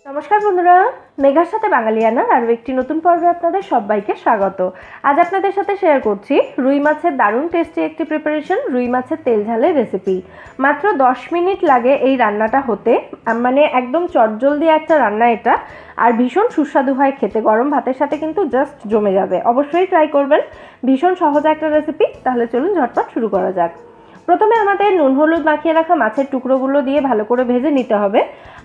নমস্কার বন্ধুরা, মেঘার সাথে বাঙালিয়ানার আরও একটি নতুন পর্বে আপনাদের সবাইকে স্বাগত। আজ আপনাদের সাথে শেয়ার করছি রুই মাছের দারুণ টেস্টি একটি প্রিপারেশন, রুই মাছের তেল ঝালের রেসিপি। মাত্র 10 মিনিট লাগে এই রান্নাটা হতে, মানে একদম চটজলদি একটা রান্না এটা, আর ভীষণ সুস্বাদু হয় খেতে। গরম ভাতের সাথে কিন্তু জাস্ট জমে যাবে, অবশ্যই ট্রাই করবেন। ভীষণ সহজ একটা রেসিপি। তাহলে চলুন ঝটপট শুরু করা যাক। প্রথমে আমাদের নুন হলুদ মাখিয়ে রাখা মাছের টুকরোগুলো দিয়ে ভালো করে ভেজে নিতে হবে।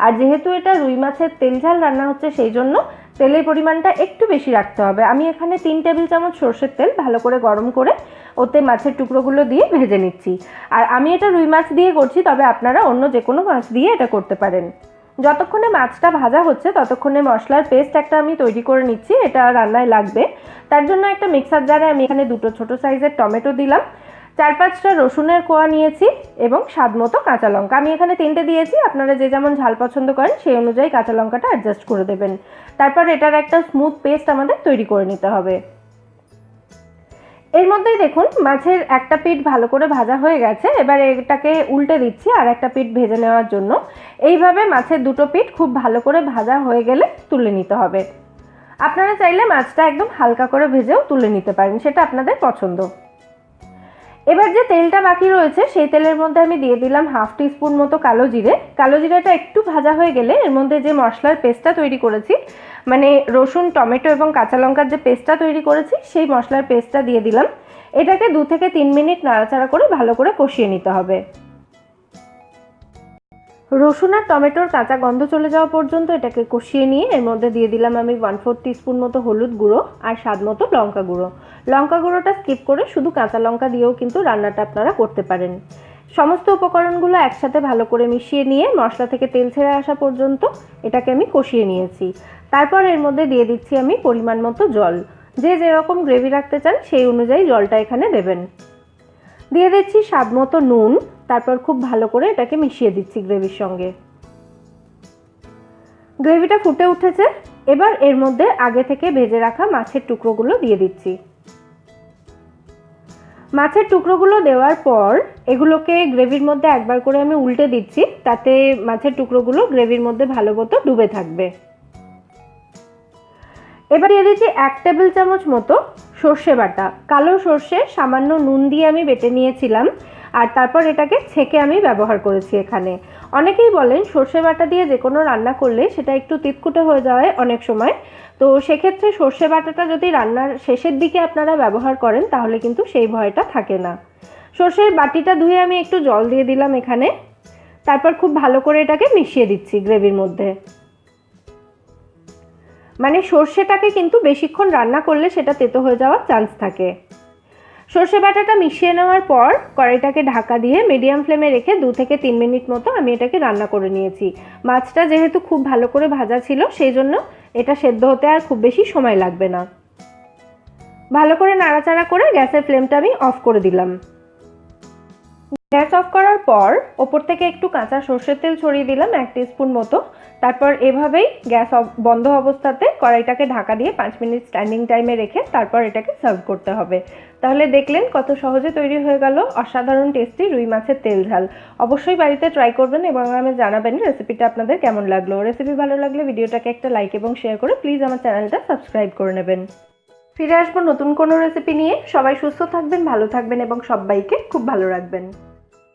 আর যেহেতু এটা রুই মাছের তেল ঝাল রান্না হচ্ছে, সেই জন্য তেলের পরিমাণটা একটু বেশি রাখতে হবে। আমি এখানে 3 টেবিল চামচ সরষের তেল ভালো করে গরম করে ওতে মাছের টুকরোগুলো দিয়ে ভেজে নিচ্ছি। আর আমি এটা রুই মাছ দিয়ে করছি, তবে আপনারা অন্য যে কোনো মাছ দিয়ে এটা করতে পারেন। যতক্ষণে মাছটা ভাজা হচ্ছে ততক্ষণে মশলার পেস্ট একটা আমি তৈরি করে নিচ্ছি, এটা রান্নায় লাগবে। তার জন্য একটা মিক্সার জারে আমি এখানে 2টো ছোটো সাইজের টমেটো দিলাম, 4-5টা রসুনের কোয়া নিয়েছি এবং স্বাদ মতো কাঁচা লঙ্কা। আমি এখানে 3টে দিয়েছি, আপনারা যে যেমন ঝাল পছন্দ করেন সেই অনুযায়ী কাঁচা লঙ্কাটা অ্যাডজাস্ট করে দেবেন। তারপর এটার একটা স্মুথ পেস্ট আমাদের তৈরি করে নিতে হবে। এর মধ্যেই দেখুন মাছের একটা পিঠ ভালো করে ভাজা হয়ে গেছে। এবার এটাকে উল্টে দিচ্ছি আর একটা পিঠ ভেজে নেওয়ার জন্য। এইভাবে মাছের 2টো পিঠ খুব ভালো করে ভাজা হয়ে গেলে তুলে নিতে হবে। আপনারা চাইলে মাছটা একদম হালকা করে ভেজেও তুলে নিতে পারেন, সেটা আপনাদের পছন্দ। এবার যে তেলটা বাকি রয়েছে সেই তেলের মধ্যে আমি দিয়ে দিলাম 1/2 টিস্পুন মতো কালো জিরে। কালো জিরাটা একটু ভাজা হয়ে গেলে এর মধ্যে যে মশলার পেস্টটা তৈরি করেছি, মানে রসুন, টমেটো এবং কাঁচা লঙ্কার যে পেস্টটা তৈরি করেছি, সেই মশলার পেস্টটা দিয়ে দিলাম। এটাকে 2 থেকে 3 মিনিট নাড়াচাড়া করে ভালো করে কষিয়ে নিতে হবে। রসুন আর টমেটোর কাঁচা গন্ধ চলে যাওয়া পর্যন্ত এটাকে কষিয়ে নিয়ে এর মধ্যে দিয়ে দিলাম আমি 1/4 টিস্পুন মতো হলুদ গুঁড়ো আর স্বাদ মতো লঙ্কা গুঁড়ো। লঙ্কা গুঁড়োটা স্কিপ করে শুধু কাঁচা লঙ্কা দিয়েও কিন্তু রান্নাটা আপনারা করতে পারেন। সমস্ত উপকরণগুলো একসাথে ভালো করে মিশিয়ে নিয়ে মশলা থেকে তেল ছেড়ে আসা পর্যন্ত এটাকে আমি কষিয়ে নিয়েছি। তারপর এর মধ্যে দিয়ে দিচ্ছি আমি পরিমাণ মতো জল। যে যেরকম গ্রেভি রাখতে চান সেই অনুযায়ী জলটা এখানে দেবেন। দিয়ে দিচ্ছি স্বাদ মতো নুন। তারপর খুব ভালো করে এটাকে মিশিয়ে দিচ্ছি গ্রেভির সঙ্গে। গ্রেভিটা ফুটে উঠেছে, এবার এর মধ্যে আগে থেকে ভেজে রাখা মাছের টুকরোগুলো দিয়ে দিচ্ছি। মাছের টুকরোগুলো দেওয়ার পর এগুলোকে গ্রেভির মধ্যে একবার করে আমি উল্টে দিচ্ছি, তাতে মাছের টুকরোগুলো গ্রেভির মধ্যে ভালো মতো ডুবে থাকবে। এবার দিয়ে দিচ্ছি 1 টেবিল চামচ মতো সর্ষে বাটা। কালো সর্ষে সামান্য নুন দিয়ে আমি বেটে নিয়েছিলাম, আর তারপর এটাকে ছেঁকে আমি ব্যবহার করেছি এখানে। অনেকেই বলেন সর্ষে বাটা দিয়ে যে কোনো রান্না করলে সেটা একটু তিতকুটে হয়ে যায় অনেক সময়, তো সেক্ষেত্রে সর্ষে বাটাটা যদি রান্নার শেষের দিকে আপনারা ব্যবহার করেন তাহলে কিন্তু সেই ভয়টা থাকে না। সর্ষের বাটিটা ধুয়ে আমি একটু জল দিয়ে দিলাম এখানে। তারপর খুব ভালো করে এটাকে মিশিয়ে দিচ্ছি গ্রেভির মধ্যে। মানে সর্ষেটাকে কিন্তু বেশিক্ষণ রান্না করলে সেটা তেতো হয়ে যাওয়ার চান্স থাকে। সর্ষে বাটাটা মিশিয়ে নেওয়ার পর কড়াইটাকে ঢাকা দিয়ে মিডিয়াম ফ্লেমে রেখে 2 থেকে 3 মিনিট মতো আমি এটাকে রান্না করে নিয়েছি। মাছটা যেহেতু খুব ভালো করে ভাজা ছিল, সেই জন্য এটা সেদ্ধ হতে আর খুব বেশি সময় লাগবে না। ভালো করে নাড়াচাড়া করে গ্যাসের ফ্লেমটা আমি অফ করে দিলাম। গ্যাস অফ করার পর ওপর থেকে একটু কাঁচা সর্ষের তেল ছড়িয়ে দিলাম 1 টিস্পুন মতো। তারপর এভাবেই গ্যাস বন্ধ অবস্থাতে কড়াইটাকে ঢাকা দিয়ে 5 মিনিট স্ট্যান্ডিং টাইমে রেখে তারপর এটাকে সার্ভ করতে হবে। তাহলে দেখলেন কত সহজে তৈরি হয়ে গেল অসাধারণ টেস্টি রুই মাছের তেল ঝাল। অবশ্যই বাড়িতে ট্রাই করবেন এবং আমাকে জানাবেন রেসিপিটা আপনাদের কেমন লাগলো। রেসিপি ভালো লাগলে ভিডিওটাকে একটা লাইক এবং শেয়ার করে প্লিজ আমার চ্যানেলটা সাবস্ক্রাইব করে নেবেন। ফিরে আসবো নতুন কোনো রেসিপি নিয়ে। সবাই সুস্থ থাকবেন, ভালো থাকবেন এবং সবাইকে খুব ভালো রাখবেন।